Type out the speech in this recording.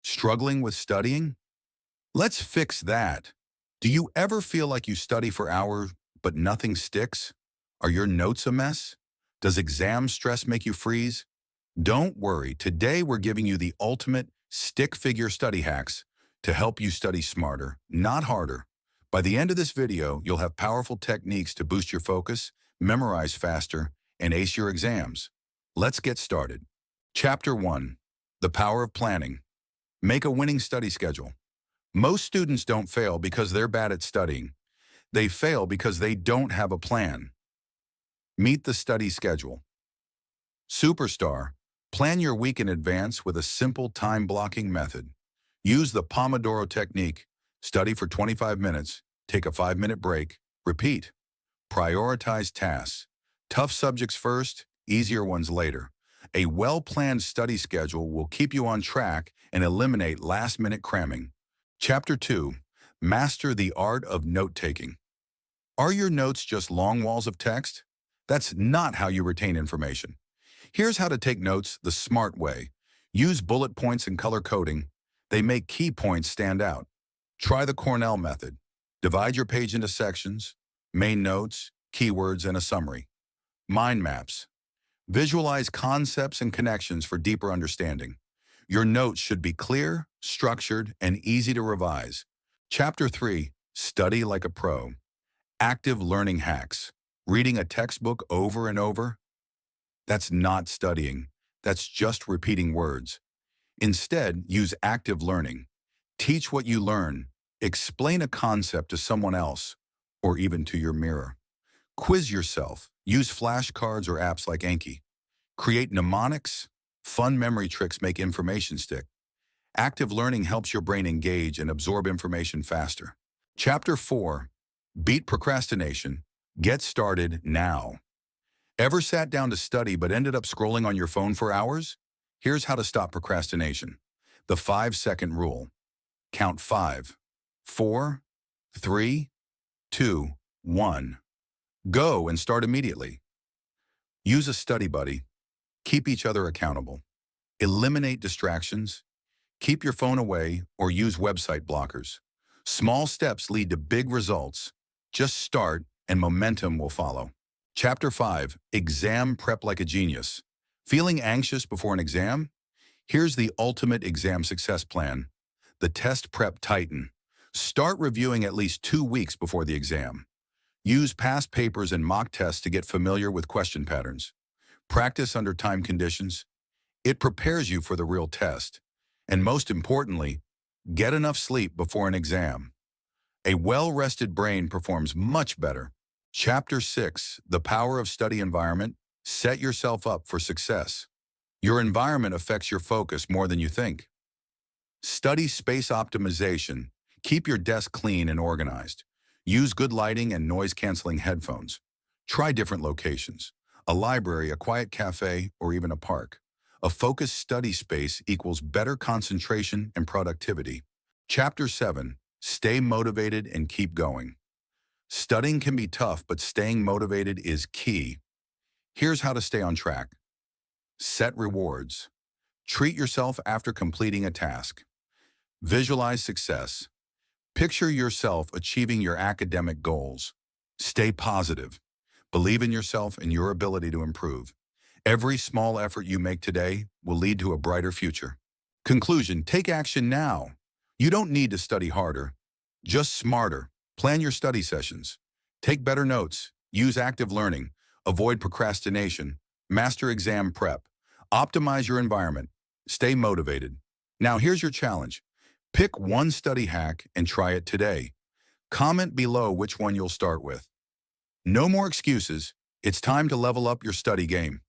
Struggling with studying? Let's fix that. Do you ever feel like you study for hours but nothing sticks? Are your notes a mess? Does exam stress make you freeze? Don't worry, today we're giving you the ultimate stick-figure study hacks to help you study smarter, not harder. By the end of this video, you'll have powerful techniques to boost your focus, memorize faster, and ace your exams. Let's get started. Chapter 1. The Power of Planning. Make a winning study schedule. Most students don't fail because they're bad at studying. They fail because they don't have a plan. Meet the study schedule. Superstar. Plan your week in advance with a simple time-blocking method. Use the Pomodoro technique. Study for 25 minutes, take a 5-minute break, repeat. Prioritize tasks. Tough subjects first, easier ones later. A well-planned study schedule will keep you on track and eliminate last-minute cramming. Chapter 2. Master the Art of Note-Taking. Are your notes just long walls of text? That's not how you retain information. Here's how to take notes the smart way. Use bullet points and color coding. They make key points stand out. Try the Cornell method. Divide your page into sections, main notes, keywords, and a summary. Mind maps. Visualize concepts and connections for deeper understanding. Your notes should be clear, structured, and easy to revise. Chapter 3. Study like a pro. Active learning hacks. Reading a textbook over and over? That's not studying. That's just repeating words. Instead, use active learning. Teach what you learn. Explain a concept to someone else, or even to your mirror. Quiz yourself. Use flashcards or apps like Anki. Create mnemonics. Fun memory tricks make information stick. Active learning helps your brain engage and absorb information faster. Chapter 4. Beat procrastination. Get started now. Ever sat down to study but ended up scrolling on your phone for hours? Here's how to stop procrastination. The 5-second rule. Count 5, 4, 3, 2, 1. Go and start immediately. Use a study buddy. Keep each other accountable. Eliminate distractions. Keep your phone away or use website blockers. Small steps lead to big results. Just start and momentum will follow. Chapter 5. Exam Prep Like a Genius. Feeling anxious before an exam? Here's the ultimate exam success plan. The Test Prep Titan. Start reviewing at least 2 weeks before the exam. Use past papers and mock tests to get familiar with question patterns. Practice under time conditions. It prepares you for the real test. And most importantly, get enough sleep before an exam. A well-rested brain performs much better. Chapter 6. The Power of Study Environment. Set yourself up for success. Your environment affects your focus more than you think. Study space optimization. Keep your desk clean and organized. Use good lighting and noise-canceling headphones. Try different locations. A library, a quiet cafe, or even a park. A focused study space equals better concentration and productivity. Chapter 7. Stay motivated and keep going. Studying can be tough, but staying motivated is key. Here's how to stay on track. Set rewards. Treat yourself after completing a task. Visualize success. Picture yourself achieving your academic goals. Stay positive. Believe in yourself and your ability to improve. Every small effort you make today will lead to a brighter future. Conclusion: take action now. You don't need to study harder, just smarter. Plan your study sessions. Take better notes. Use active learning. Avoid procrastination. Master exam prep. Optimize your environment. Stay motivated. Now here's your challenge. Pick one study hack and try it today. Comment below which one you'll start with. No more excuses. It's time to level up your study game.